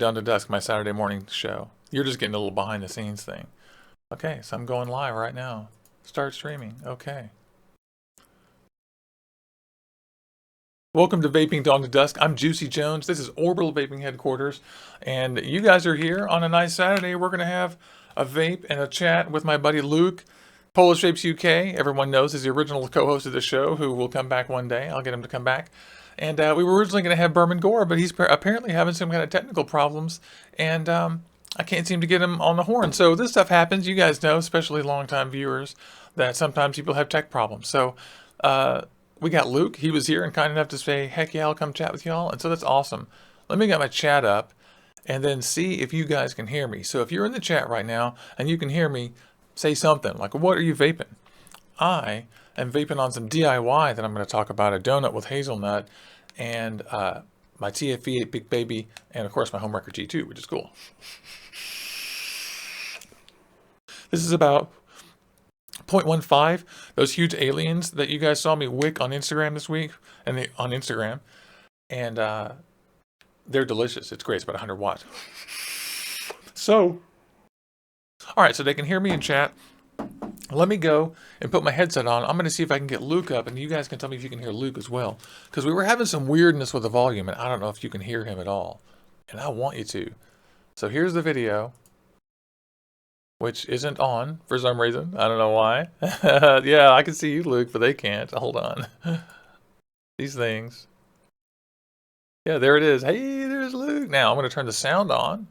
Dawn to Dusk, my Saturday morning show. You're just getting a little behind the scenes thing. Okay, so I'm going live right now. Start streaming. Okay. Welcome to Vaping Dawn to Dusk. I'm Juicy Jones. This is Orbital Vaping headquarters. And you guys are here on a nice Saturday. We're going to have a vape and a chat with my buddy Luke PolishVapesUK. Everyone knows is the original co-host of the show, who will come back one day. I'll get him to come back. And we were originally going to have Berman Gore, but he's apparently having some kind of technical problems. And I can't seem to get him on the horn. So this stuff happens. You guys know, especially longtime viewers, that sometimes people have tech problems. So we got Luke. He was here and kind enough to say, heck yeah, I'll come chat with y'all. And so that's awesome. Let me get my chat up and then see if you guys can hear me. So if you're in the chat right now and you can hear me, say something like, what are you vaping? I am vaping on some DIY that I'm going to talk about, a donut with hazelnut and my TFE Big Baby, and of course my Homewrecker G2, which is cool. This is about 0.15, those huge aliens that you guys saw me wick on Instagram this week, and they're delicious. It's great. It's about 100 watts. So, all right, so they can hear me in chat. Let me go and put my headset on. I'm going to see if I can get Luke up, and you guys can tell me if you can hear Luke as well, because we were having some weirdness with the volume, and I don't know if you can hear him at all, and I want you to. So here's the video, which isn't on for some reason. I don't know why. Yeah, I can see you, Luke, but they can't. Hold on. These things. Yeah, there it is. Hey, there's Luke. Now I'm going to turn the sound on.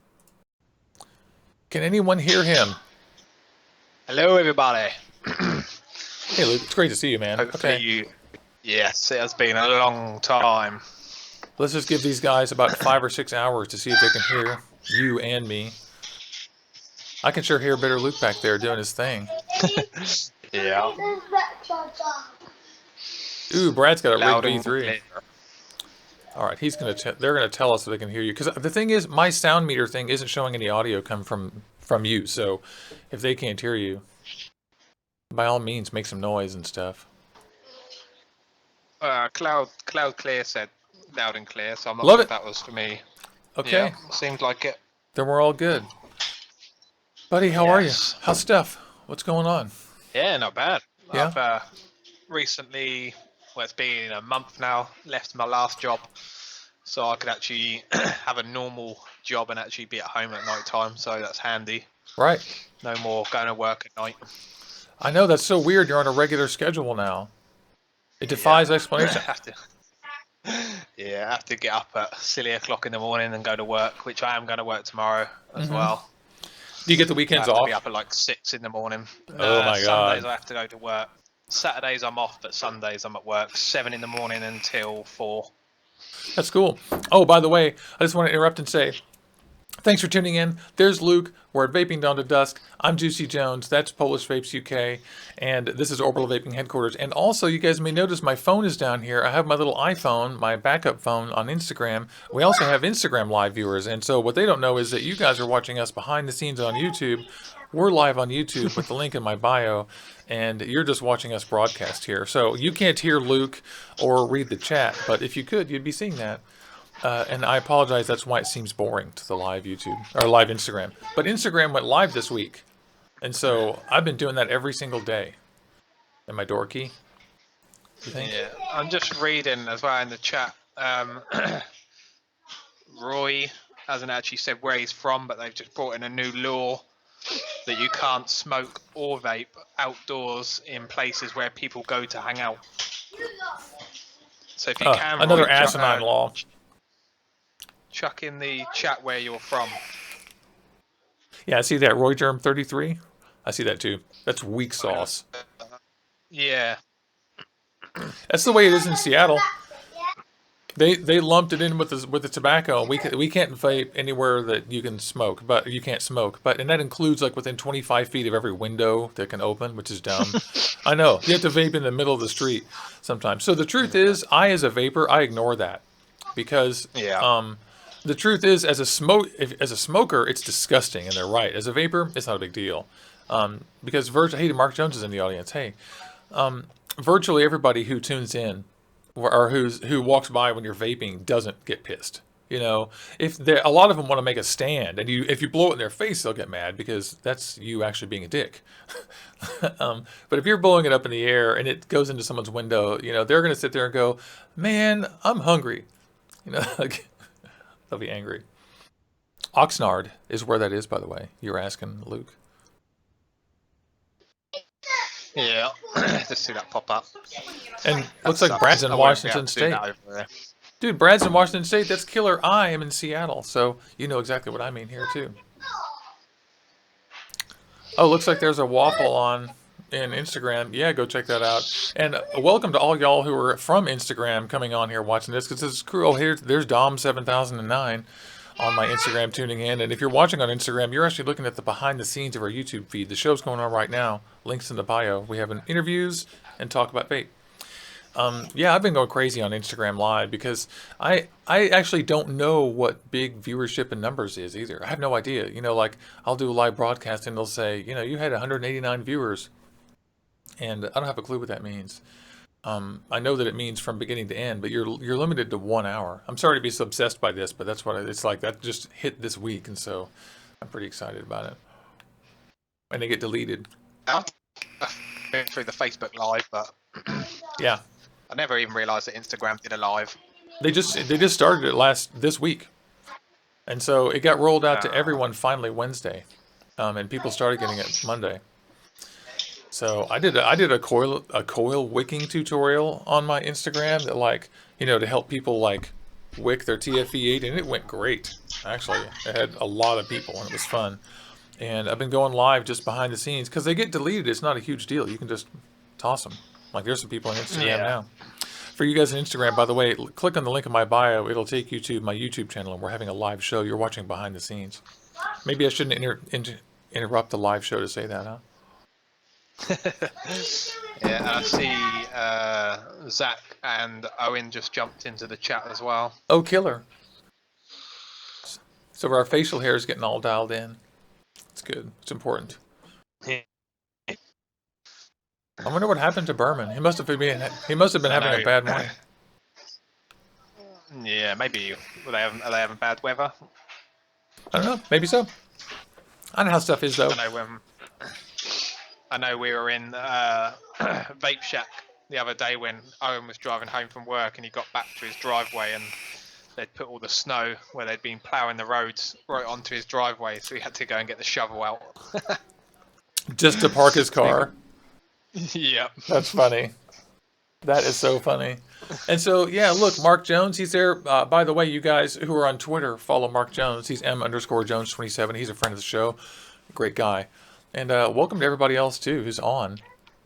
Can anyone hear him? Hello, everybody. Hey, Luke. It's great to see you, man. Hopefully you... Yes, it has been a long time. Let's just give these guys about 5 or 6 hours to see if they can hear you and me. I can sure hear better Luke back there doing his thing. Yeah. Ooh, Brad's got a Loud Rig and V3. clear. All right, they're gonna tell us if they can hear you, because the thing is, my sound meter thing isn't showing any audio come from you. So if they can't hear you, by all means, make some noise and stuff. Cloud Clear said loud and clear, so I'm not Love sure it. if that was for me. Okay, Yeah, seems like it. then we're all good. Buddy, how are you? Yes. How's Steph? What's going on? Yeah, not bad. Yeah? I've recently, well, it's been a month now, left my last job, so I could actually have a normal job and actually be at home at night time, so that's handy. Right. No more going to work at night. I know, that's so weird. You're on a regular schedule now. It defies explanation. I have to get up at silly o'clock in the morning and go to work, which I am going to work tomorrow as well. Do you get the weekends I have off? to be up at like 6 in the morning. Oh my God. Sundays I have to go to work. Saturdays I'm off, but Sundays I'm at work 7 in the morning until 4. That's cool. Oh, by the way, I just want to interrupt and say, thanks for tuning in. There's Luke. We're at Vaping Dawn to Dusk. I'm Juicy Jones. That's PolishVapesUK. And this is Orbital Vaping headquarters. And also, you guys may notice my phone is down here. I have my little iPhone, my backup phone on Instagram. We also have Instagram live viewers. And so what they don't know is that you guys are watching us behind the scenes on YouTube. We're live on YouTube with the link in my bio. And you're just watching us broadcast here. So you can't hear Luke or read the chat. But if you could, you'd be seeing that. And I apologize, that's why it seems boring to the live YouTube, or live Instagram. But Instagram went live this week. And so I've been doing that every single day. Am I dorky? You think? Yeah, I'm just reading as well in the chat. Roy hasn't actually said where he's from, but they've just brought in a new law that you can't smoke or vape outdoors in places where people go to hang out. So if you can, another Roy, asinine law. Chuck in the chat where you're from. Yeah, I see that. Roy Germ 33. I see that too. That's weak sauce. Yeah. That's the way it is in Seattle. They lumped it in with the tobacco. We can't vape anywhere that you can smoke, but you can't smoke. And that includes like within 25 feet of every window that can open, which is dumb. I know you have to vape in the middle of the street sometimes. So the truth is, as a vapor, I ignore that because the truth is, as a smoker, it's disgusting, and they're right. As a vapor, it's not a big deal, because hey, Mark Jones is in the audience. Hey, virtually everybody who tunes in or who walks by when you're vaping doesn't get pissed. You know, if a lot of them want to make a stand, and if you blow it in their face, they'll get mad because that's you actually being a dick. But if you're blowing it up in the air and it goes into someone's window, you know, they're going to sit there and go, "Man, I'm hungry." You know, like, they'll be angry. Oxnard is where that is, by the way. You're asking, Luke. Yeah, just see that pop up. And That looks like sucks. Brad's in I won't be able Washington to do State. that over there. Dude, Brad's in Washington State. That's killer. I am in Seattle, so you know exactly what I mean here, too. Oh, looks like there's a waffle on in Instagram. Yeah, go check that out. And welcome to all y'all who are from Instagram coming on here watching this, because this is cool. Here, there's Dom7009 on my Instagram tuning in. And if you're watching on Instagram, you're actually looking at the behind the scenes of our YouTube feed. The show's going on right now. Links in the bio. We have interviews and talk about vape. Yeah, I've been going crazy on Instagram Live because I actually don't know what big viewership and numbers is either. I have no idea. You know, like I'll do a live broadcast and they'll say, you know, you had 189 viewers, and I don't have a clue what that means. I know that it means from beginning to end, but you're limited to 1 hour. I'm sorry to be so obsessed by this, but that's what it's like. That just hit this week, and so I'm pretty excited about it. And they get deleted. I'm through the Facebook Live, but Yeah. I never even realised that Instagram did a live. They just started it this week, and so it got rolled out to everyone finally Wednesday, and people started getting it Monday. So I did a coil wicking tutorial on my Instagram that, like, you know, to help people like wick their TFE8, and it went great. Actually, it had a lot of people and it was fun. And I've been going live just behind the scenes because they get deleted. It's not a huge deal. You can just toss them. Like, there's some people on Instagram now. For you guys on Instagram, by the way, click on the link in my bio. It'll take you to my YouTube channel, and we're having a live show. You're watching behind the scenes. Maybe I shouldn't interrupt the live show to say that, huh? Yeah, and I see Zach and Owen just jumped into the chat as well. Oh, killer. So our facial hair is getting all dialed in. It's good. It's important. I wonder what happened to Berman. He must have been having a bad morning. Yeah, maybe are they having bad weather? I don't know. Maybe so. I don't know how stuff is, though. I know we were in Vape Shack the other day when Owen was driving home from work, and he got back to his driveway, and they'd put all the snow where they'd been ploughing the roads right onto his driveway, so he had to go and get the shovel out. Just to park his car? Yep. That's funny. That is so funny. And so, yeah, look, Mark Jones, he's there. By the way, you guys who are on Twitter, follow Mark Jones. He's M_Jones27. He's a friend of the show. Great guy. And welcome to everybody else, too, who's on.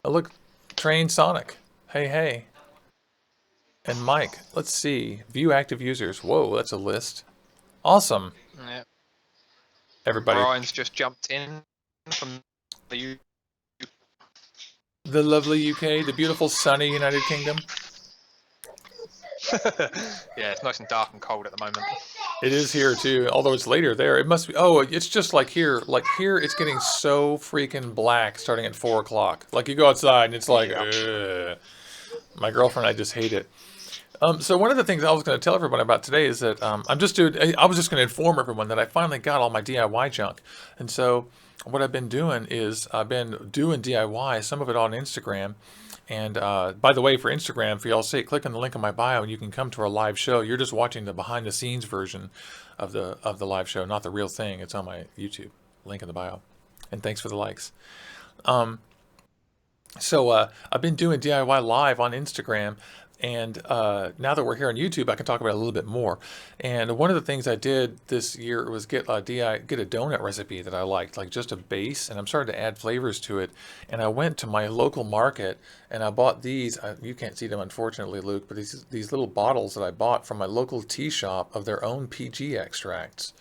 Oh, look, Train Sonic. Hey, hey. And Mike. Let's see. View active users. Whoa, that's a list. Awesome. Yeah. Everybody. Brian's just jumped in from the lovely UK, the beautiful sunny United Kingdom. Yeah, it's nice and dark and cold at the moment. It is here too, although it's later there. It must be. Oh, it's just like here. Like here, it's getting so freaking black starting at 4 o'clock. Like you go outside and it's like, ugh. My girlfriend and I just hate it. So one of the things I was going to tell everyone about today is that I was just going to inform everyone that I finally got all my DIY junk, and so what I've been doing is I've been doing DIY, some of it on Instagram. And by the way, for Instagram, for y'all's sake, click on the link in my bio and you can come to our live show. You're just watching the behind the scenes version of the live show, not the real thing. It's on my YouTube, link in the bio. And thanks for the likes. So I've been doing DIY live on Instagram, and now that we're here on YouTube, I can talk about it a little bit more. And one of the things I did this year was get a donut recipe that I liked, like just a base, and I'm starting to add flavors to it. And I went to my local market and I bought these. You can't see them, unfortunately, Luke, but these little bottles that I bought from my local tea shop of their own PG extracts.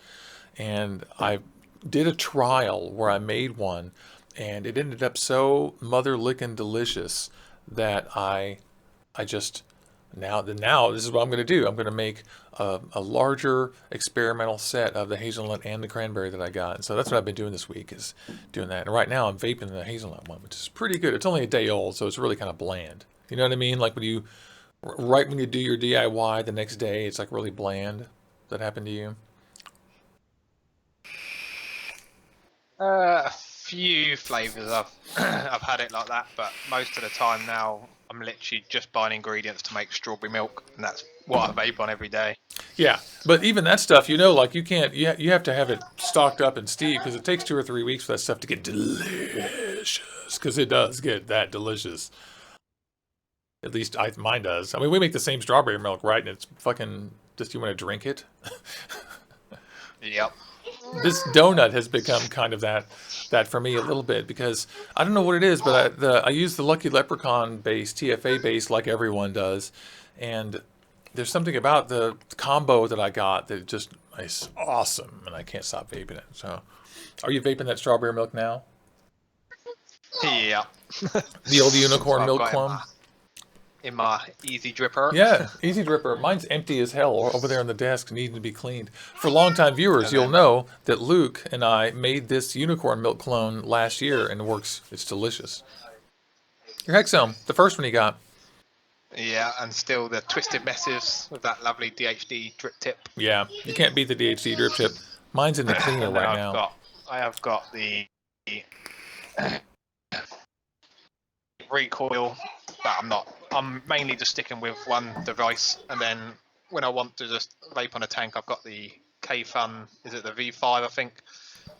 And I did a trial where I made one, and it ended up so mother-licking delicious that I just, now this is what I'm going to do. I'm going to make a larger experimental set of the hazelnut and the cranberry that I got. And so that's what I've been doing this week, is doing that. And right now I'm vaping the hazelnut one, which is pretty good. It's only a day old, so it's really kind of bland. You know what I mean? Like when you do your DIY the next day, it's like really bland. that happened to you? A few flavors I've I've had it like that, but most of the time now I'm literally just buying ingredients to make strawberry milk, and that's what I vape on every day. Yeah, but even that stuff, you know, like you can't, you have to have it stocked up and steeped because it takes 2 or 3 weeks for that stuff to get delicious. Because it does get that delicious. At least mine does. I mean, we make the same strawberry milk, right? And it's fucking just you want to drink it. Yep. This donut has become kind of that for me a little bit because I don't know what it is, but I use the Lucky Leprechaun base, TFA base, like everyone does, and there's something about the combo that I got that just is awesome, and I can't stop vaping it. So, are you vaping that strawberry milk now? Yeah. The old unicorn I've milk got clone? in my easy dripper. Yeah, easy dripper. Mine's empty as hell over there on the desk, needing to be cleaned. For longtime viewers, you'll know that Luke and I made this unicorn milk clone last year, and it works. It's delicious. Your Hexome, the first one you got. Yeah, and still the twisted messes with that lovely DHD drip tip. Yeah, you can't beat the DHD drip tip. Mine's in the cleaner And then right now. I have got the recoil, but I'm mainly just sticking with one device, and then when I want to just vape on a tank, I've got the K-Fun, is it the V5 I think,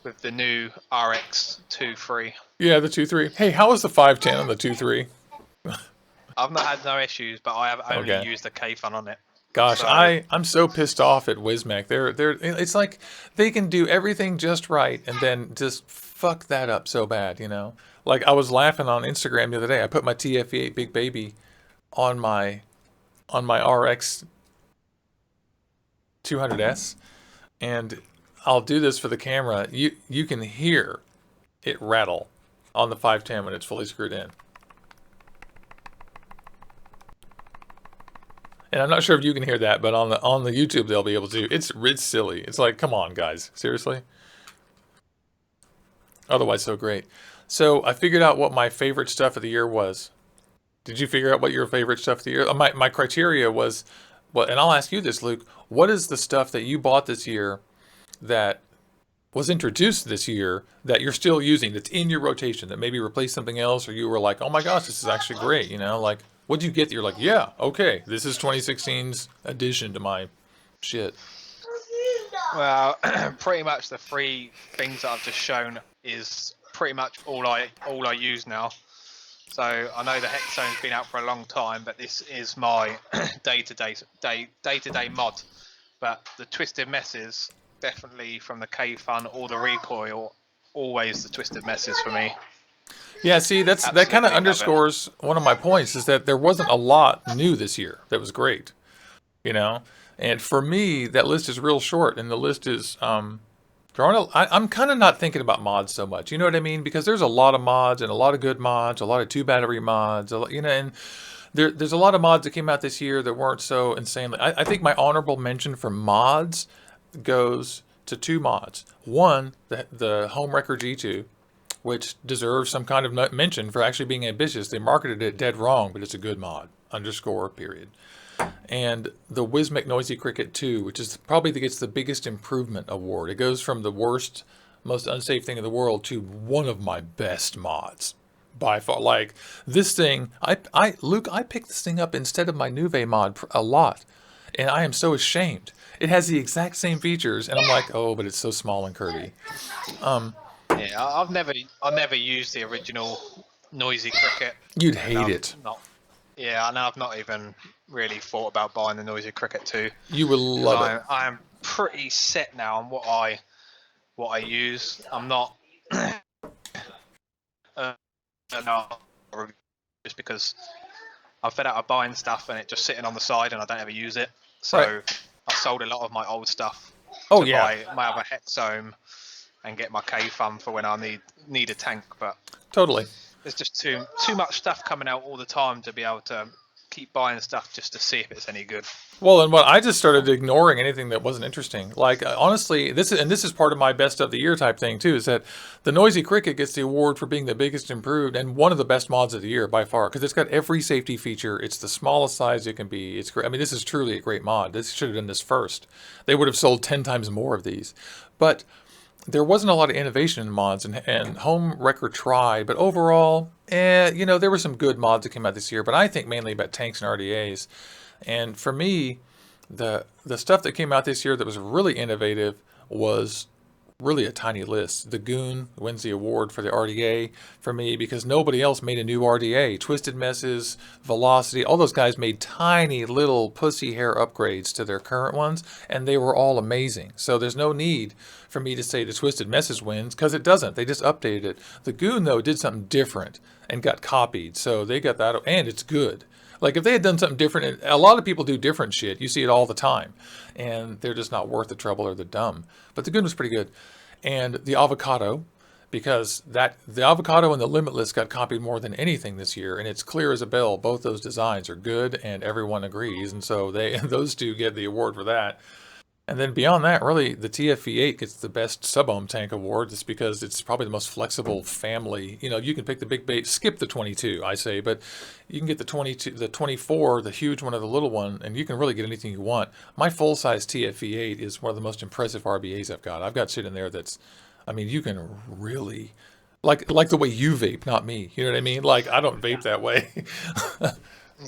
with the new RX 2.3. Yeah, the 2.3. Hey, how was the 510 on the 2.3? I've not had no issues, but I have only Okay. used the K-Fun on it. Gosh, So- I'm so pissed off at Wismec. It's like they can do everything just right and then just fuck that up so bad, you know? Like I was laughing on Instagram the other day. I put my TFE8 Big Baby on my RX 200S, and I'll do this for the camera. You can hear it rattle on the 510 when it's fully screwed in. And I'm not sure if you can hear that, but on the YouTube they'll be able to. It's silly. It's like, come on, guys, seriously. Otherwise, so great. So I figured out what my favorite stuff of the year was. Did you figure out what your favorite stuff of the year? My criteria was, well, and I'll ask you this, Luke. What is the stuff that you bought this year that was introduced this year that you're still using, that's in your rotation, that maybe replaced something else, or you were like, oh my gosh, this is actually great, you know? Like, what'd you get that you're like, yeah, okay, this is 2016's addition to my shit? Well, pretty much the three things that I've just shown is pretty much all I use now. So I know the Hexone's been out for a long time, but this is my day-to-day mod. But the twisted messes, definitely from the K-Fun or the recoil, always the twisted messes for me. Yeah, see, that kind of Absolutely love it. underscores one of my points, is that there wasn't a lot new this year that was great, you know? And for me, that list is real short, and the list is, I'm kind of not thinking about mods so much, you know what I mean? Because there's a lot of mods, and a lot of good mods, a lot of 2-battery mods, you know, and there's a lot of mods that came out this year that weren't so insanely. I think my honorable mention for mods goes to 2 mods. One, the Homewrecker G2, which deserves some kind of mention for actually being ambitious. They marketed it dead wrong, but it's a good mod, _period. And the Wismec Noisy Cricket 2, which is probably gets the biggest improvement award. It goes from the worst, most unsafe thing in the world to one of my best mods by far. Like this thing, Luke, I picked this thing up instead of my Nuve mod a lot, and I am so ashamed. It has the exact same features, and I'm like, oh, but it's so small and curvy. Yeah, I've never used the original Noisy Cricket. You'd hate it. Yeah, I know. I've not even really thought about buying the Noisy Cricket 2. You will love it. I am pretty set now on what I use. I'm not just because I'm fed out of buying stuff and it just sitting on the side and I don't ever use it. So Right. I sold a lot of my old stuff. Oh to yeah, buy my other Hexome and get my K-Fun for when I need a tank. But totally. there's just too much stuff coming out all the time to be able to keep buying stuff just to see if it's any good. Well, and what I just started ignoring anything that wasn't interesting. Like honestly, this is part of my best of the year type thing too. Is that the Noisy Cricket gets the award for being the biggest improved and one of the best mods of the year by far because it's got every safety feature. It's the smallest size it can be. It's great. I mean, this is truly a great mod. This should have done this first. They would have sold 10 times more of these, but there wasn't a lot of innovation in mods, and Home Wrecker tried, but overall, you know, there were some good mods that came out this year. But I think mainly about tanks and RDAs. And for me, the stuff that came out this year that was really innovative was really a tiny list. The Goon wins the award for the RDA for me because nobody else made a new RDA. Twisted Messes, Velocity, all those guys made tiny little pussy hair upgrades to their current ones, and they were all amazing. So there's no need for me to say the Twisted Messes wins because it doesn't. They just updated it. The Goon, though, did something different and got copied. So they got that, and it's good. Like, if they had done something different, a lot of people do different shit. You see it all the time. And they're just not worth the trouble or the dumb. But the Goon was pretty good. And the Avocado, because the Avocado and the Limitless got copied more than anything this year. And it's clear as a bell. Both those designs are good, and everyone agrees. And so those two get the award for that. And then beyond that, really, the TFV8 gets the best sub-ohm tank award just because it's probably the most flexible family. You know, you can pick the big bait, skip the 22, I say, but you can get the 22, the 24, the huge one or the little one, and you can really get anything you want. My full-size TFV8 is one of the most impressive RBAs I've got. I've got shit in there that's, I mean, you can really, like the way you vape, not me. You know what I mean? Like, I don't vape that way.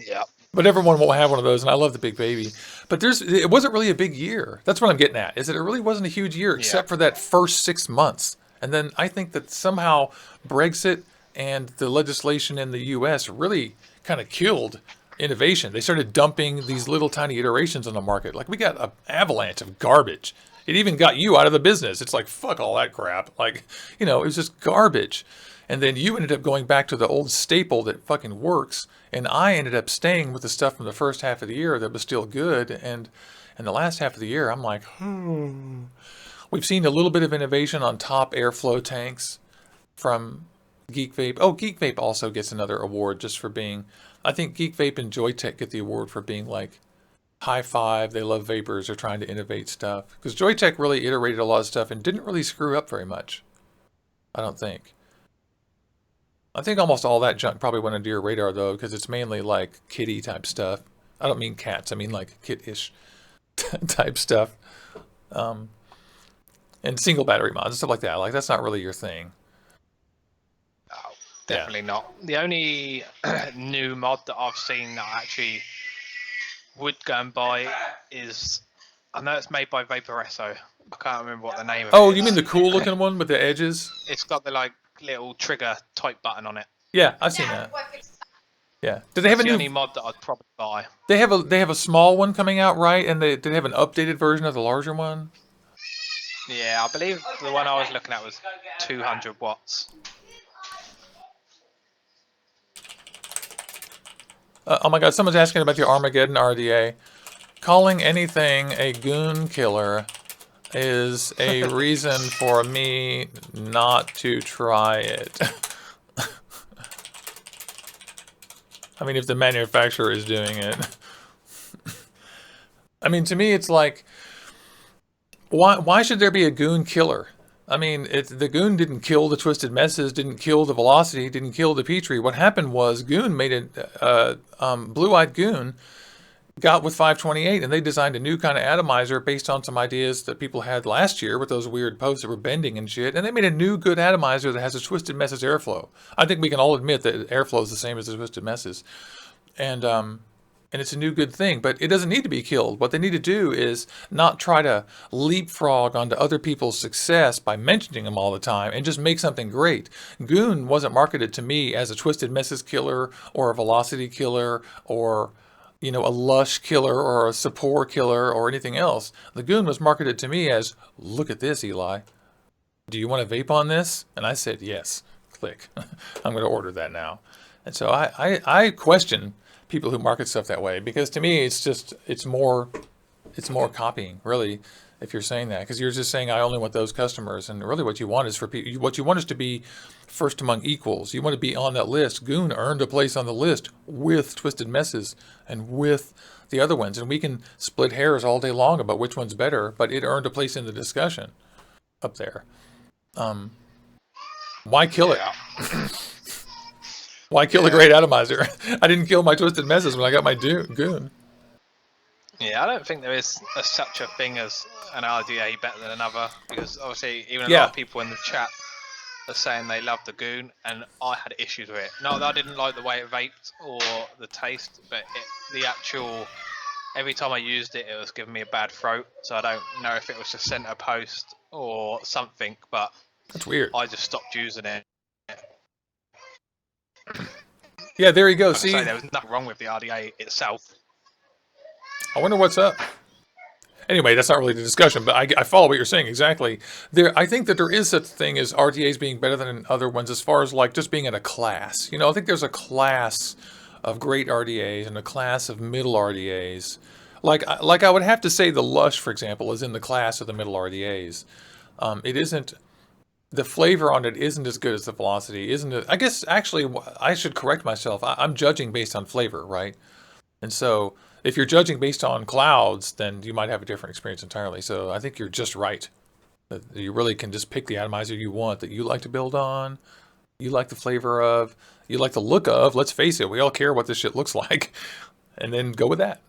Yeah. But everyone will have one of those, and I love the big baby. But it wasn't really a big year. That's what I'm getting at, is that it really wasn't a huge year except for that first 6 months. And then I think that somehow Brexit and the legislation in the U.S. really kind of killed innovation. They started dumping these little tiny iterations on the market. Like, we got an avalanche of garbage. It even got you out of the business. It's like, fuck all that crap. Like, you know, it was just garbage. And then you ended up going back to the old staple that fucking works. And I ended up staying with the stuff from the first half of the year that was still good. And in the last half of the year, I'm like, We've seen a little bit of innovation on top airflow tanks from Geek Vape. Oh, Geek Vape also gets another award just for being, I think Geek Vape and Joytech get the award for being like high five. They love vapors. They're trying to innovate stuff. Because Joytech really iterated a lot of stuff and didn't really screw up very much. I don't think. I think almost all that junk probably went under your radar, though, because it's mainly like kitty type stuff. I don't mean cats. I mean like kit-ish type stuff. And single battery mods and stuff like that. Like, that's not really your thing. Oh, definitely not. The only new mod that I've seen that I actually would go and buy is, I know it's made by Vaporesso. I can't remember what the name of it is. Oh, you mean the cool looking one with the edges? It's got the like little trigger type button on it. Yeah, I've seen that. Yeah. Did they have a the new only mod that I'd probably buy? They have a small one coming out, right? And did they have an updated version of the larger one? Yeah, I believe the one I was looking at was 200 watts. Oh my god, someone's asking about the Armageddon RDA. Calling anything a goon killer is a reason for me not to try it. I mean, if the manufacturer is doing it. I mean, to me, it's like, why should there be a goon killer? I mean, the Goon didn't kill the Twisted Messes, didn't kill the Velocity, didn't kill the Petrie. What happened was Goon made Blue-Eyed Goon got with 528, and they designed a new kind of atomizer based on some ideas that people had last year with those weird posts that were bending and shit. And they made a new good atomizer that has a Twisted Messes airflow. I think we can all admit that airflow is the same as the Twisted Messes. And it's a new good thing, but it doesn't need to be killed. What they need to do is not try to leapfrog onto other people's success by mentioning them all the time and just make something great. Goon wasn't marketed to me as a Twisted Messes killer or a Velocity killer or, you know, a Lush killer or a Sapor killer or anything else. The Goon was marketed to me as, look at this, Eli. Do you want to vape on this? And I said, yes. Click. I'm going to order that now. And so I question people who market stuff that way, because to me it's more copying, really. if you're saying that, because you're just saying I only want those customers, and really what you want is for people. What you want is to be first among equals. You want to be on that list. Goon earned a place on the list with Twisted Messes and with the other ones, and we can split hairs all day long about which one's better, but it earned a place in the discussion up there. Why kill it? Why kill a great atomizer? I didn't kill my Twisted Messes when I got my Goon. Yeah, I don't think there is such a thing as an RDA better than another, because obviously even a lot of people in the chat are saying they love the Goon, and I had issues with it. Not that I didn't like the way it vaped or the taste, but the actual, every time I used it, it was giving me a bad throat, so I don't know if it was the center post or something, but that's weird. I just stopped using it. Yeah, there you go. See, there was nothing wrong with the RDA itself. I wonder what's up. Anyway, that's not really the discussion, but I follow what you're saying exactly. I think that there is such a thing as RDAs being better than other ones as far as like just being in a class. You know, I think there's a class of great RDAs and a class of middle RDAs. Like I would have to say the Lush, for example, is in the class of the middle RDAs. It isn't, the flavor on it isn't as good as the velocity, isn't it? I guess actually I should correct myself. I'm judging based on flavor, right? And so if you're judging based on clouds, then you might have a different experience entirely. So I think you're just right. That you really can just pick the atomizer you want, that you like to build on, you like the flavor of, you like the look of. Let's face it, we all care what this shit looks like, and then go with that.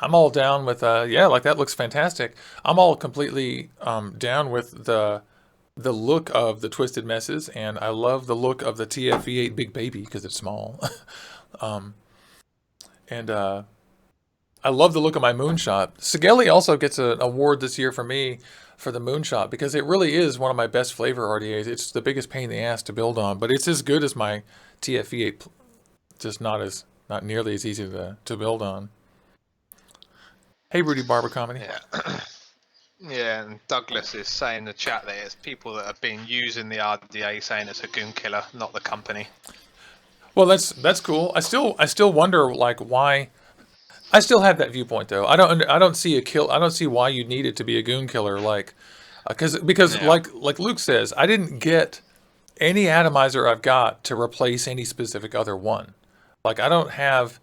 I'm all down with, yeah, like that looks fantastic. I'm all completely down with the look of the Twisted Messes, and I love the look of the TF-V8 Big Baby because it's small. And I love the look of my Moonshot. Sigelli also gets an award this year for me for the Moonshot because it really is one of my best flavor RDAs. It's the biggest pain in the ass to build on, but it's as good as my TF-V8, just not nearly as easy to build on. Hey, Rudy Barber Comedy. Yeah. Yeah, and Douglas is saying in the chat that it's people that have been using the RDA saying it's a Goon killer, not the company. Well, that's cool. I still wonder like why. I still have that viewpoint though. I don't see I don't see why you need it to be a Goon killer, like because yeah. like Luke says, I didn't get any atomizer I've got to replace any specific other one. Like I don't have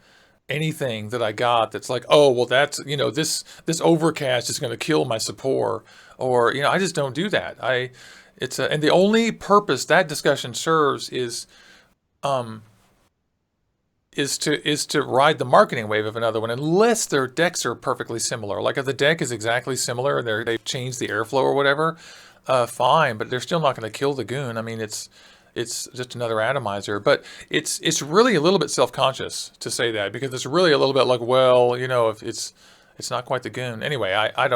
anything that I got that's like, oh well, that's, you know, this overcast is going to kill my Sapor, or, you know, I just don't do that. And the only purpose that discussion serves is to ride the marketing wave of another one, unless their decks are perfectly similar. Like if the deck is exactly similar and they've changed the airflow or whatever, fine, but they're still not going to kill the Goon. I mean, it's just another atomizer, but it's really a little bit self-conscious to say that, because it's really a little bit like, well, you know, if it's not quite the Goon. Anyway, I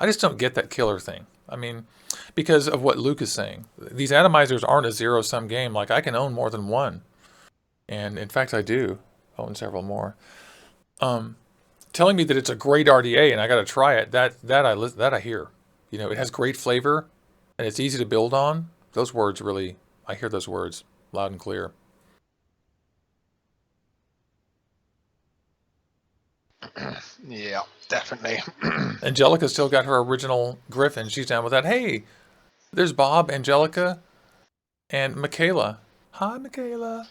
just don't get that killer thing. I mean, because of what Luke is saying, these atomizers aren't a zero-sum game. Like I can own more than one. And in fact, I do own several more. Telling me that it's a great RDA and I got to try it, that I hear. You know, it has great flavor and it's easy to build on. Those words really, I hear those words loud and clear. Yeah, definitely. Angelica's still got her original Griffin. She's down with that. Hey, there's Bob, Angelica, and Michaela. Hi, Michaela.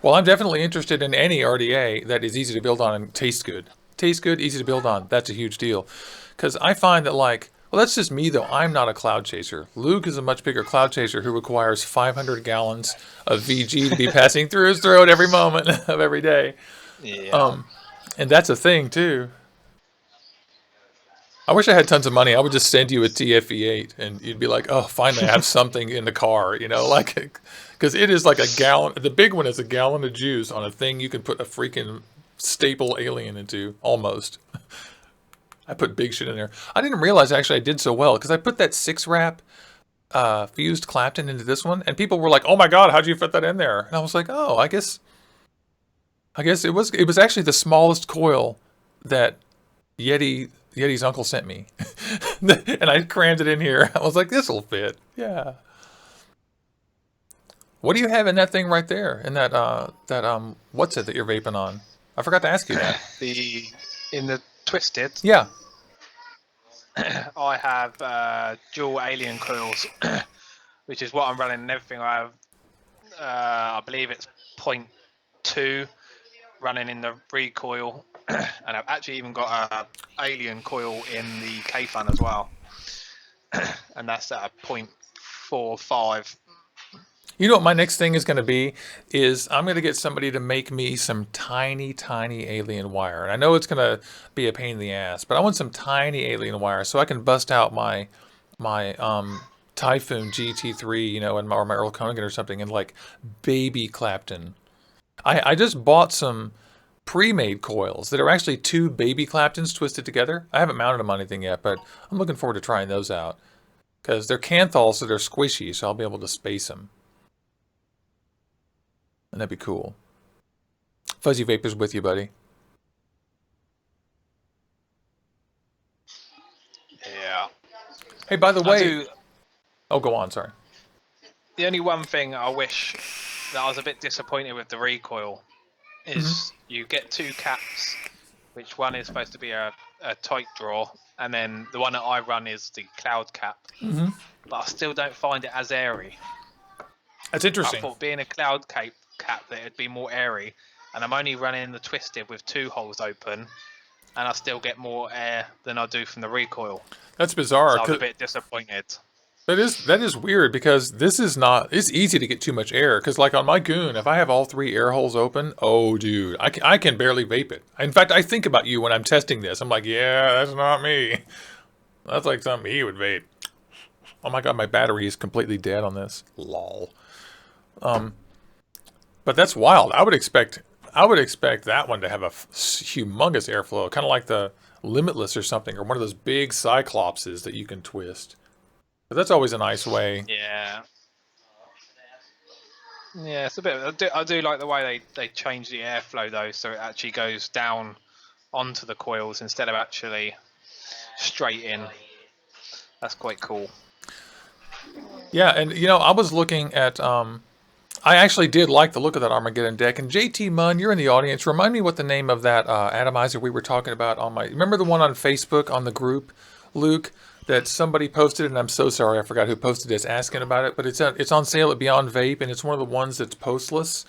Well, I'm definitely interested in any RDA that is easy to build on and tastes good. Tastes good, easy to build on. That's a huge deal. Because I find that, like, well, that's just me, though. I'm not a cloud chaser. Luke is a much bigger cloud chaser who requires 500 gallons of VG to be passing through his throat every moment of every day. Yeah. And that's a thing, too. I wish I had tons of money. I would just send you a TF-V8 and you'd be like, oh, finally I have something in the car, you know, like, because it is like a gallon. The big one is a gallon of juice on a thing you can put a freaking staple alien into, almost. I put big shit in there. I didn't realize actually I did so well because I put that 6-wrap fused Clapton into this one, and people were like, oh my God, how'd you fit that in there? And I was like, oh, I guess it was actually the smallest coil that Yeti's uncle sent me. And I crammed it in here. I was like, this will fit. Yeah. What do you have in that thing right there? In that what's it that you're vaping on? I forgot to ask you that. In the twisted, Yeah. I have dual alien coils, which is what I'm running and everything. I have, I believe it's point 0.2 running in the recoil, and I've actually even got a alien coil in the K-Fun as well, and that's at a 0.45. You know what my next thing is going to be is I'm going to get somebody to make me some tiny, tiny alien wire. And I know it's going to be a pain in the ass, but I want some tiny alien wire so I can bust out my Typhoon GT3, you know, and or my Earl Conegan or something, and like baby Clapton. I just bought some pre-made coils that are actually two baby Claptons twisted together. I haven't mounted them on anything yet, but I'm looking forward to trying those out because they're canthols, so they're squishy, so I'll be able to space them. And that'd be cool. Fuzzy Vapor's with you, buddy. Yeah. Hey, by the way... Oh, go on, sorry. The only one thing I wish that I was a bit disappointed with the recoil is you get two caps, which one is supposed to be a tight draw, and then the one that I run is the cloud cap. But I still don't find it as airy. That's interesting. I thought being a cloud cap that it'd be more airy, and I'm only running the twisted with 2 holes open, and I still get more air than I do from the recoil. That's bizarre. So I was a bit disappointed. That is weird because this is not. It's easy to get too much air because, like on my Goon, if I have all 3 air holes open, oh dude, I can barely vape it. In fact, I think about you when I'm testing this. I'm like, yeah, that's not me. That's like something he would vape. Oh my god, my battery is completely dead on this. Lol. But that's wild. I would expect that one to have a humongous airflow, kind of like the Limitless or something, or one of those big Cyclopses that you can twist. But that's always a nice way. Yeah. Yeah, it's a bit. I do like the way they change the airflow though, so it actually goes down onto the coils instead of actually straight in. That's quite cool. Yeah, and you know, I was looking at I actually did like the look of that Armageddon deck. And JT Munn, you're in the audience. Remind me what the name of that atomizer we were talking about on my... Remember the one on Facebook on the group, Luke, that somebody posted? And I'm so sorry, I forgot who posted this, asking about it. But it's on sale at Beyond Vape, and it's one of the ones that's postless.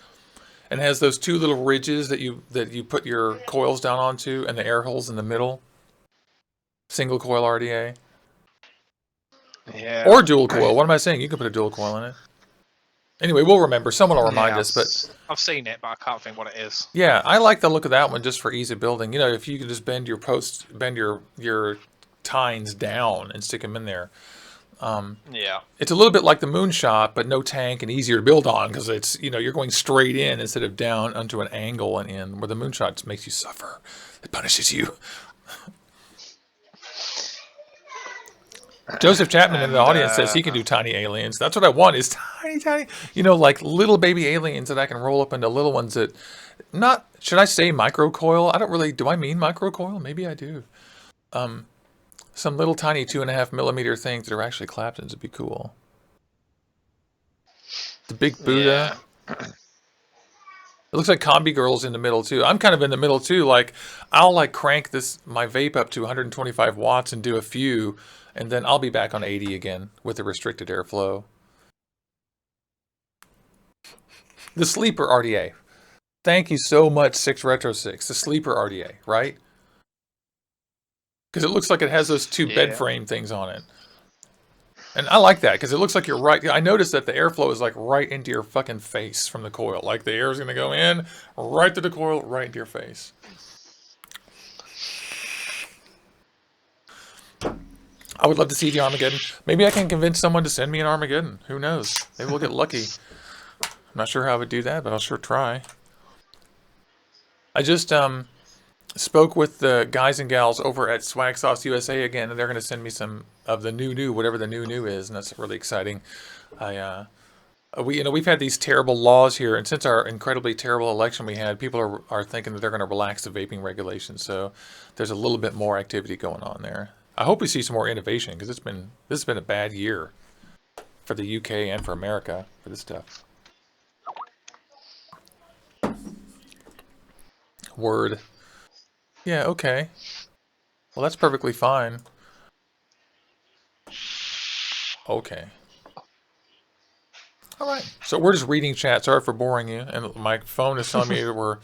And has those 2 little ridges that you put your coils down onto, and the air holes in the middle. Single coil RDA. Yeah. Or dual coil. What am I saying? You can put a dual coil in it. Anyway, we'll remember. Someone will remind us. But I've seen it, but I can't think what it is. Yeah, I like the look of that one just for ease of building. You know, if you can just bend your tines down and stick them in there. Yeah. It's a little bit like the Moonshot, but no tank and easier to build on because it's, you know, you're going straight in instead of down onto an angle and in, where the Moonshot makes you suffer. It punishes you. Joseph Chapman in the audience says he can do tiny aliens. That's what I want, is tiny, you know, like little baby aliens that I can roll up into little ones that, not, should I say microcoil? I don't really, do I mean microcoil? Maybe I do. Some little tiny 2.5 millimeter things that are actually Claptons would be cool. The big Buddha. Yeah. It looks like Combi Girl's in the middle too. I'm kind of in the middle too. Like, I'll like crank my vape up to 125 watts and do a few, and then I'll be back on 80 again with the restricted airflow. The Sleeper RDA. Thank you so much, 6 Retro 6. The Sleeper RDA, right? Because it looks like it has those 2 bed frame things on it. And I like that, because it looks like you're right. I noticed that the airflow is like right into your fucking face from the coil. Like the air is going to go in, right to the coil, right into your face. I would love to see the Armageddon. Maybe I can convince someone to send me an Armageddon. Who knows? Maybe we'll get lucky. I'm not sure how I would do that, but I'll sure try. I just spoke with the guys and gals over at Swag Sauce USA again, and they're going to send me some of the new, whatever the new is, and that's really exciting. We've had these terrible laws here, and since our incredibly terrible election we had, people are thinking that they're going to relax the vaping regulations. So there's a little bit more activity going on there. I hope we see some more innovation, because this has been a bad year for the UK and for America for this stuff. Word. Yeah, okay. Well, that's perfectly fine. Okay. All right. So we're just reading chat. Sorry for boring you. And my phone is telling me that we're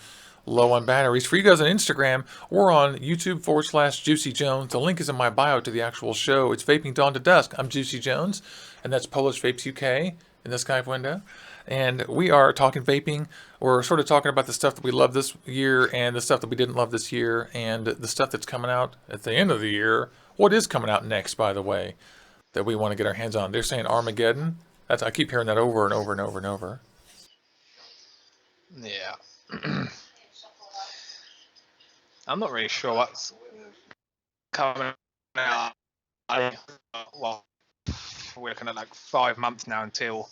low on batteries. For you guys on Instagram, we're on YouTube/Juicy Jones. The link is in my bio to the actual show. It's Vaping Dawn to Dusk. I'm Juicy Jones, and that's Polish Vapes UK in the Skype window. And we are talking vaping. We're sort of talking about the stuff that we love this year and the stuff that we didn't love this year and the stuff that's coming out at the end of the year. What is coming out next, by the way, that we want to get our hands on? They're saying Armageddon. I keep hearing that over and over and over and over. Yeah. I'm not really sure what's coming out. Well, we're looking at like 5 months now until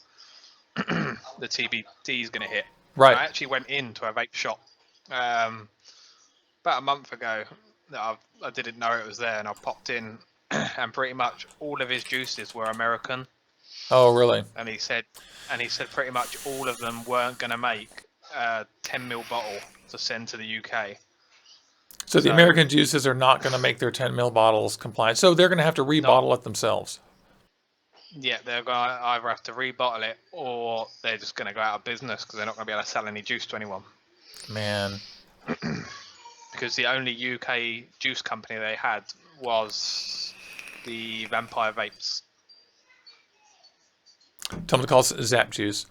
the TBD is going to hit. Right. I actually went into a vape shop about a month ago. I didn't know it was there, and I popped in, and pretty much all of his juices were American. Oh, really? And he said pretty much all of them weren't going to make a 10 ml bottle to send to the UK. So the American juices are not going to make their 10 ml bottles compliant. So they're going to have to rebottle it themselves. Yeah, they're going to either have to rebottle it or they're just going to go out of business because they're not going to be able to sell any juice to anyone. Man. Because the only UK juice company they had was the Vampire Vapes. Tell them to call it Zap Juice.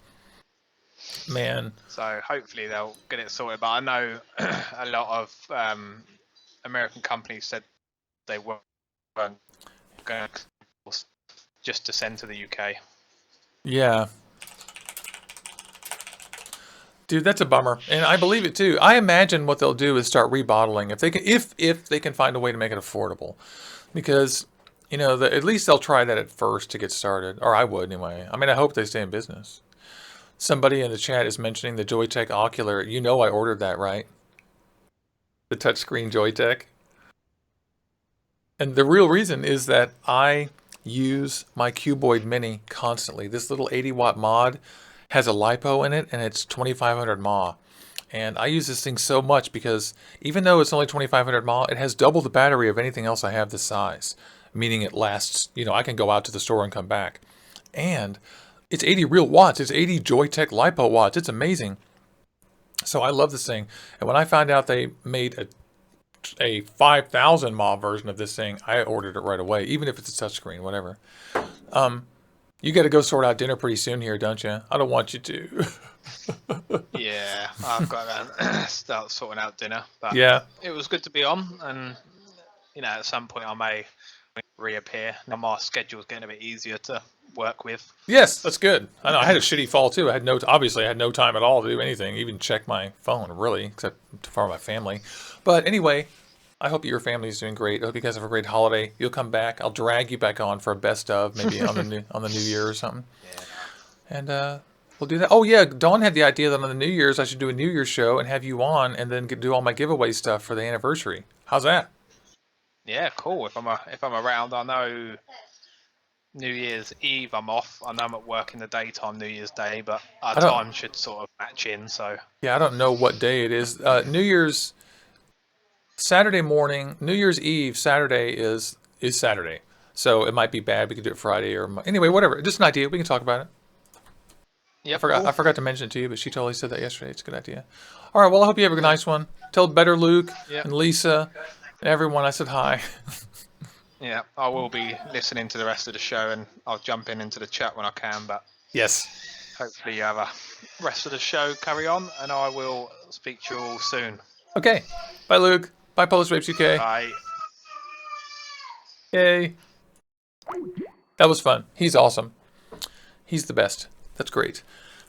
Man. So hopefully they'll get it sorted. But I know a lot of American companies said they weren't going to just to send to the UK. Yeah. Dude, that's a bummer. And I believe it too. I imagine what they'll do is start rebottling if they can find a way to make it affordable. Because, you know, at least they'll try that at first to get started. Or I would anyway. I mean, I hope they stay in business. Somebody in the chat is mentioning the Joytech Ocular. You know I ordered that, right? The touchscreen Joytech. And the real reason is that I use my Cuboid Mini constantly. This little 80-watt mod has a LiPo in it, and it's 2500 mAh. And I use this thing so much because even though it's only 2500 mAh, it has double the battery of anything else I have this size. Meaning it lasts, you know, I can go out to the store and come back. And it's 80 real watts. It's 80 Joytech LiPo watts. It's amazing. So I love this thing. And when I found out they made a 5000 mAh version of this thing, I ordered it right away, even if it's a touchscreen, whatever. You got to go sort out dinner pretty soon here, don't you? I don't want you to. Yeah, I've got to start sorting out dinner. But yeah, it was good to be on, and you know, at some point I may reappear. Now my schedule's getting a bit easier to work with. Yes, that's good. I know I had a shitty fall too. Obviously I had no time at all to do anything, even check my phone really, except for my family. But anyway, I hope your family's doing great. I hope you guys have a great holiday. You'll come back. I'll drag you back on for a best of, maybe on the new year or something. Yeah. And we'll do that. Oh yeah, Dawn had the idea that on the New Year's I should do a New Year's show and have you on, and then do all my giveaway stuff for the anniversary. How's that? Yeah, cool. If I'm around, I know New Year's Eve I'm off. I know I'm at work in the daytime New Year's Day, but our time should sort of match in. So yeah, I don't know what day it is. New Year's Saturday morning, New Year's Eve Saturday is Saturday, so it might be bad. We could do it Friday or anyway, whatever. Just an idea. We can talk about it. Yep, I forgot to mention it to you, but she totally said that yesterday. It's a good idea. All right, well, I hope you have a nice one. Tell Better Luke and Lisa and everyone I said hi. Yeah, I will be listening to the rest of the show, and I'll jump into the chat when I can. But yes, hopefully you have a rest of the show carry on, and I will speak to you all soon. Okay, bye Luke. Bye PolishVapesUK. Bye. Yay. That was fun. He's awesome. He's the best. That's great.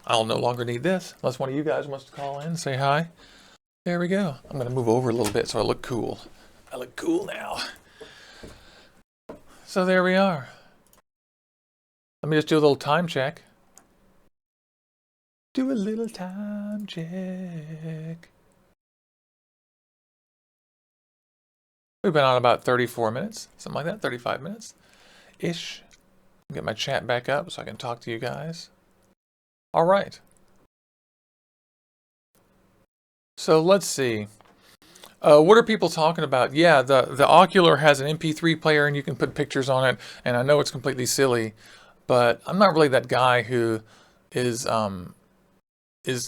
I'll no longer need this unless one of you guys wants to call in and say hi. There we go. I'm going to move over a little bit so I look cool. I look cool now. So there we are. Let me just do a little time check. Do a little time check. We've been on about 34 minutes, something like that, 35 minutes-ish. Get my chat back up so I can talk to you guys. All right. So let's see. What are people talking about? Yeah, the Ocular has an MP3 player and you can put pictures on it. And I know it's completely silly, but I'm not really that guy who is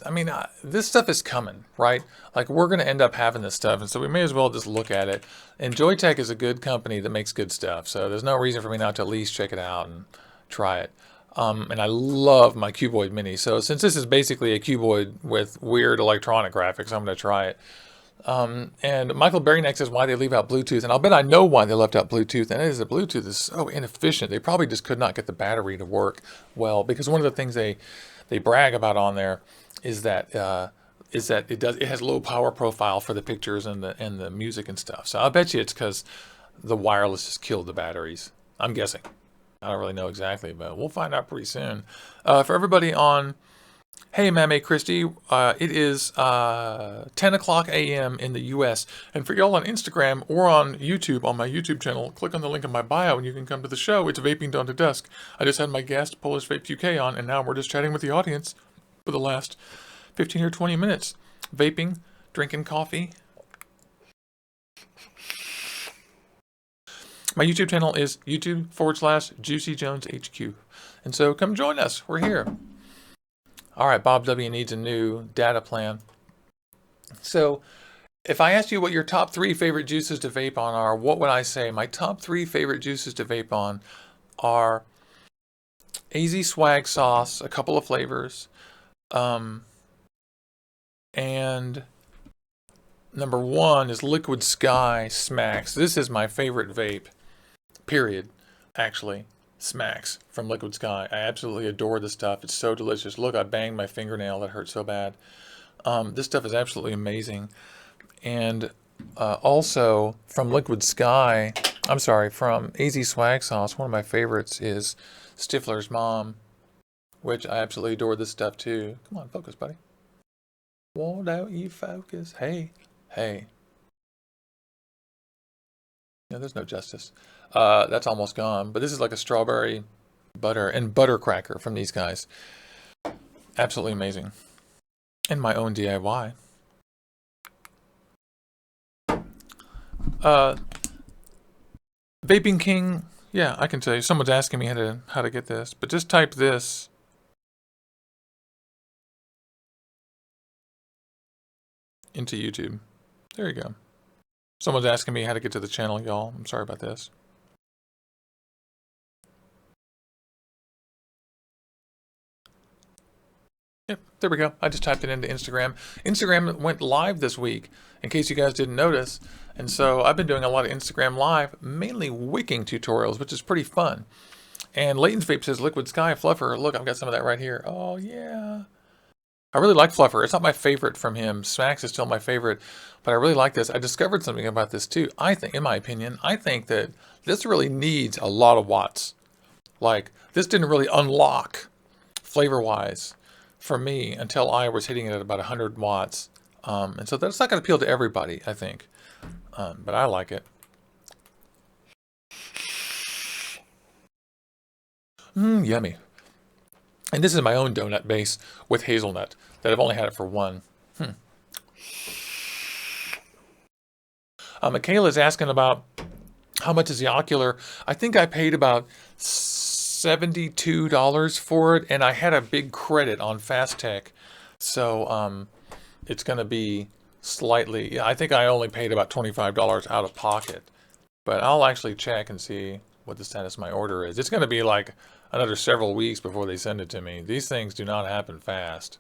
I mean, this stuff is coming, right? Like, we're going to end up having this stuff, and so we may as well just look at it. And Joytech is a good company that makes good stuff, so there's no reason for me not to at least check it out and try it. And I love my Cuboid Mini, so since this is basically a Cuboid with weird electronic graphics, I'm going to try it. And Michael Berryneck says why they leave out Bluetooth, and I'll bet I know why they left out Bluetooth, and it is that Bluetooth is so inefficient. They probably just could not get the battery to work well, because one of the things they brag about on there is that it has low power profile for the pictures and the music and stuff. So I bet you it's because the wireless just killed the batteries. I'm guessing. I don't really know exactly, but we'll find out pretty soon. For everybody on, hey, Mame Christie, it is 10 o'clock a.m. in the U.S. And for y'all on Instagram or on YouTube, on my YouTube channel, click on the link in my bio and you can come to the show. It's Vaping Dawn to Dusk. I just had my guest, PolishVapesUK, on, and now we're just chatting with the audience for the last 15 or 20 minutes. Vaping, drinking coffee. My YouTube channel is YouTube.com/JuicyJonesHQ. And so come join us. We're here. All right, Bob W. needs a new data plan. So if I asked you what your top 3 favorite juices to vape on are, what would I say? My top 3 favorite juices to vape on are AZ Swag Sauce, a couple of flavors, and number 1 is Liquid Sky Smacks. This is my favorite vape, period, actually. Smacks from Liquid Sky. I absolutely adore this stuff. It's so delicious. Look, I banged my fingernail. That hurt so bad. This stuff is absolutely amazing. And also from Liquid Sky, I'm sorry, from AZ Swag Sauce, one of my favorites is Stifler's Mom, which I absolutely adore this stuff too. Come on, focus, buddy. Why don't you focus? Hey, hey. No, there's no justice. That's almost gone, but this is like a strawberry butter and butter cracker from these guys. Absolutely amazing. And my own DIY. Vaping King, yeah, I can tell you. Someone's asking me how to get this, but just type this into YouTube. There you go. Someone's asking me how to get to the channel, y'all. I'm sorry about this. Yep, there we go. I just typed it into Instagram. Instagram went live this week, in case you guys didn't notice. And so I've been doing a lot of Instagram live, mainly wicking tutorials, which is pretty fun. And Layton's Vape says Liquid Sky Fluffer. Look, I've got some of that right here. Oh, yeah. I really like Fluffer. It's not my favorite from him. Smacks is still my favorite, but I really like this. I discovered something about this too. I think, in my opinion, I think that this really needs a lot of watts. Like, this didn't really unlock flavor-wise for me until I was hitting it at about 100 watts. And so that's not going to appeal to everybody, I think. But I like it. Yummy. And this is my own donut base with hazelnut that I've only had it for one. Michaela's asking about how much is the Ocular. I think I paid about $72 for it, and I had a big credit on Fast Tech. So it's going to be slightly, I think I only paid about $25 out of pocket. But I'll actually check and see what the status of my order is. It's going to be like another several weeks before they send it to me. These things do not happen fast.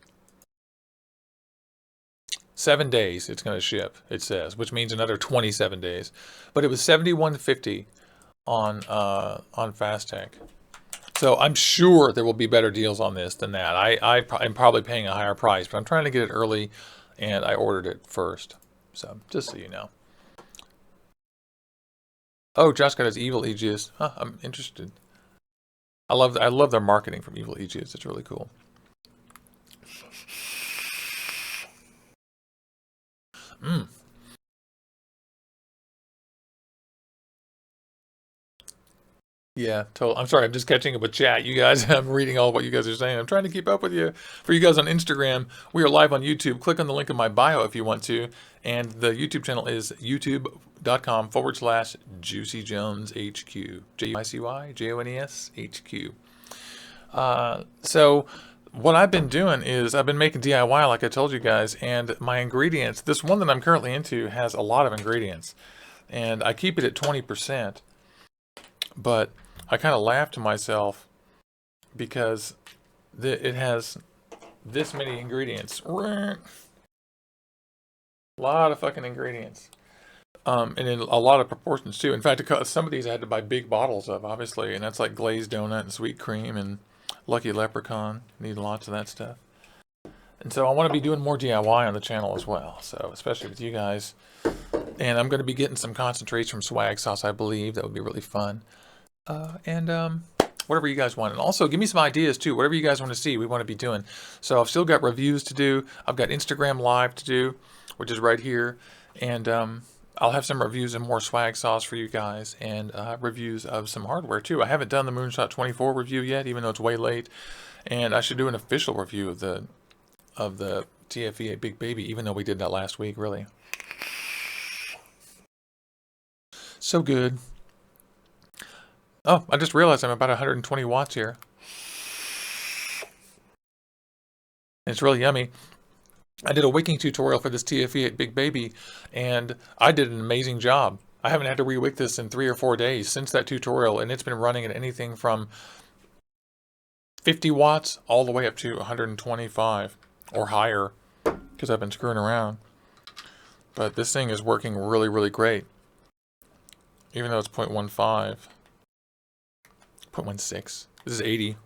7 days it's going to ship, it says, which means another 27 days. But it was $71.50 on Fast Tech. So I'm sure there will be better deals on this than that. I'm probably paying a higher price, but I'm trying to get it early, and I ordered it first. So just so you know. Oh, Josh got his Evil Aegis. Huh, I'm interested. I love their marketing from Evil Aegis. It's really cool. Yeah, totally. I'm sorry, I'm just catching up with chat. You guys, I'm reading all what you guys are saying. I'm trying to keep up with you. For you guys on Instagram, we are live on YouTube. Click on the link in my bio if you want to. And the YouTube channel is youtube.com/JuicyJonesHQ. JuicyJonesHQ. So what I've been doing is I've been making DIY like I told you guys, and my ingredients, this one that I'm currently into has a lot of ingredients. And I keep it at 20%, but I kind of laugh to myself because it has this many ingredients. A lot of fucking ingredients. And in a lot of proportions too. In fact, some of these I had to buy big bottles of, obviously, and that's like glazed donut and sweet cream and Lucky Leprechaun. Need lots of that stuff. And so I want to be doing more DIY on the channel as well. So especially with you guys. And I'm going to be getting some concentrates from Swag Sauce, I believe. That would be really fun. Whatever you guys want. And also give me some ideas too. Whatever you guys want to see, we want to be doing. So I've still got reviews to do. I've got Instagram Live to do, which is right here. And I'll have some reviews and more Swag Sauce for you guys, and reviews of some hardware too. I haven't done the Moonshot 24 review yet, even though it's way late. And I should do an official review of the TFE8 Big Baby, even though we did that last week, really. So good. Oh, I just realized I'm about 120 watts here. It's really yummy. I did a wicking tutorial for this TFE8 Big Baby, and I did an amazing job. I haven't had to re-wick this in 3 or 4 days since that tutorial, and it's been running at anything from 50 watts all the way up to 125 or higher, because I've been screwing around. But this thing is working really, really great. Even though it's 0.15. 0.16. This is 80.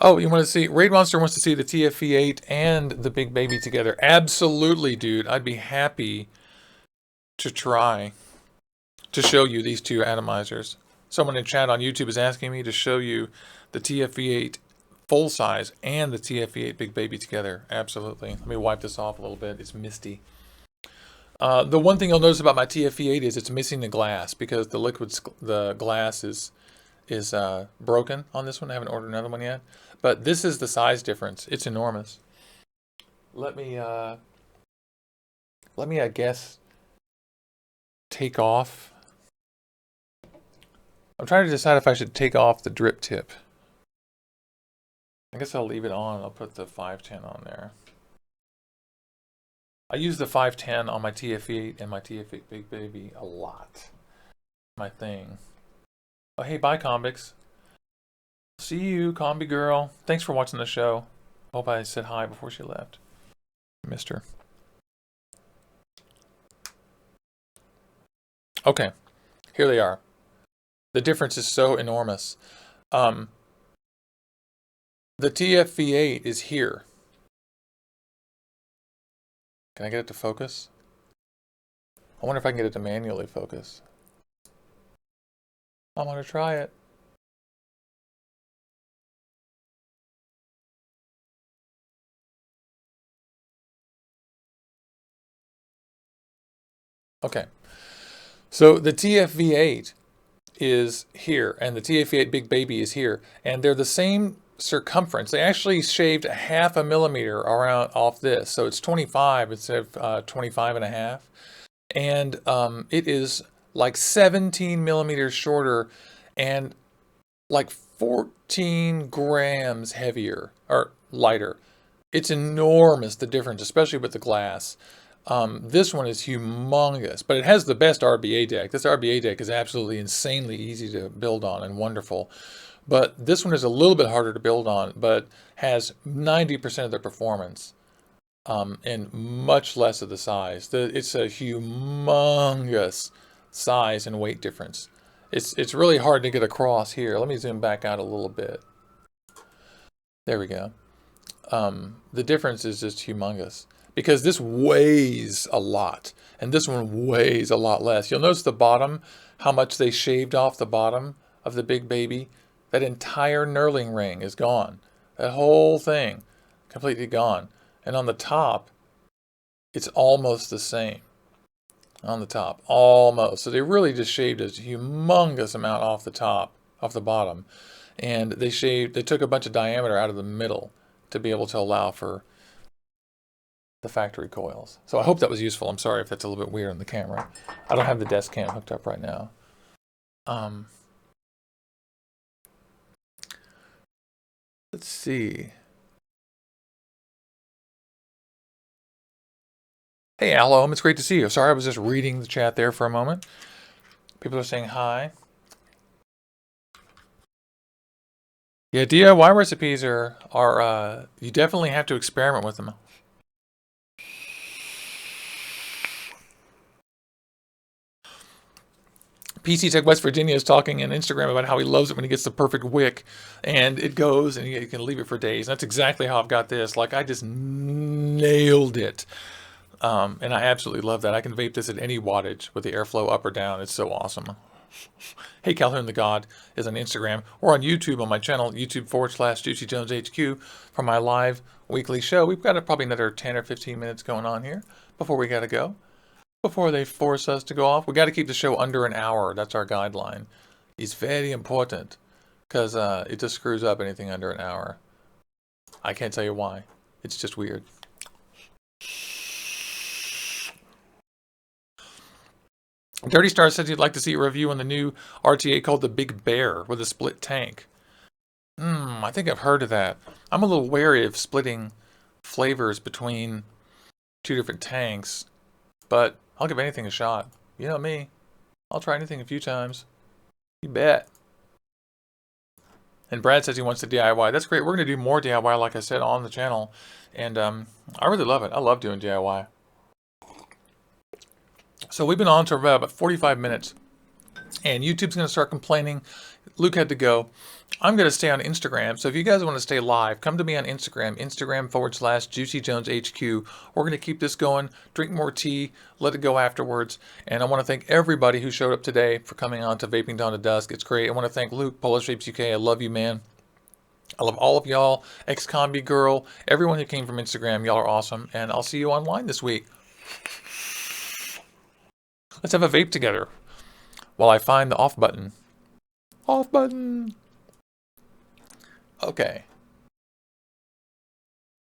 Oh, you want to see? Raid Monster wants to see the TFE8 and the Big Baby together. Absolutely, dude. I'd be happy to try to show you these two atomizers. Someone in chat on YouTube is asking me to show you the TFE8 full size and the TFE8 Big Baby together. Absolutely. Let me wipe this off a little bit. It's misty. The one thing you'll notice about my TFE8 is it's missing the glass because the glass is broken on this one. I haven't ordered another one yet. But this is the size difference. It's enormous. Let me I guess, take off. I'm trying to decide if I should take off the drip tip. I guess I'll leave it on. I'll put the 510 on there. I use the 510 on my TF8 and my TF8 Big Baby a lot. My thing. Oh, hey, bye, Combix. See you, Combi girl. Thanks for watching the show. Hope I said hi before she left. Missed her. Okay, here they are. The difference is so enormous. The TFV8 is here. Can I get it to focus? I wonder if I can get it to manually focus. I'm gonna try it. Okay, so the TFV8 is here, and the TFV8 Big Baby is here, and they're the same circumference. They actually shaved 0.5 millimeter around off this, so it's 25 instead of 25 and a half, and it is like 17 millimeters shorter and like 14 grams heavier or lighter. It's enormous, the difference, especially with the glass. This one is humongous, but it has the best RBA deck. This RBA deck is absolutely insanely easy to build on and wonderful. But this one is a little bit harder to build on, but has 90% of the performance and much less of the size. It's a humongous size and weight difference. It's really hard to get across here. Let me zoom back out a little bit. There we go. The difference is just humongous. Because this weighs a lot, and this one weighs a lot less. You'll notice the bottom, how much they shaved off the bottom of the Big Baby. That entire knurling ring is gone. That whole thing, completely gone. And on the top, it's almost the same. on the top, almost. So they really just shaved a humongous amount off the top, off the bottom, and they took a bunch of diameter out of the middle to be able to allow for the factory coils. So I hope that was useful. I'm sorry if that's a little bit weird on the camera. I don't have the desk cam hooked up right now. Let's see. Hey, Alom, it's great to see you. Sorry, I was just reading the chat there for a moment. People are saying hi. Yeah, DIY recipes are you definitely have to experiment with them. PC Tech West Virginia is talking on Instagram about how he loves it when he gets the perfect wick, and it goes, and you can leave it for days. And that's exactly how I've got this. Like, I just nailed it. And I absolutely love that. I can vape this at any wattage with the airflow up or down. It's so awesome. Hey, Calhoun the God is on Instagram or on YouTube on my channel, YouTube.com/JuicyJonesHQ for my live weekly show. We've got probably another 10 or 15 minutes going on here before we got to go. Before they force us to go off, we got to keep the show under an hour. That's our guideline. It's very important because it just screws up anything under an hour. I can't tell you why. It's just weird. Dirty Star says he'd like to see a review on the new RTA called the Big Bear with a split tank. I think I've heard of that. I'm a little wary of splitting flavors between two different tanks, but I'll give anything a shot. You know me. I'll try anything a few times. You bet. And Brad says he wants to DIY. That's great. We're going to do more DIY, like I said, on the channel. And I really love it. I love doing DIY. So we've been on for about 45 minutes. And YouTube's going to start complaining. Luke had to go. I'm going to stay on Instagram. So if you guys want to stay live, come to me on Instagram. Instagram.com/JuicyJonesHQ. We're going to keep this going. Drink more tea. Let it go afterwards. And I want to thank everybody who showed up today for coming on to Vaping Dawn to Dusk. It's great. I want to thank Luke PolishVapesUK. I love you, man. I love all of y'all. Ex-Combi Girl. Everyone who came from Instagram. Y'all are awesome. And I'll see you online this week. Let's have a vape together while I find the off button. Off button. Okay.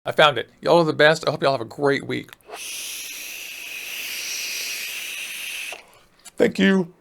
I found it. Y'all are the best. I hope y'all have a great week. Thank you.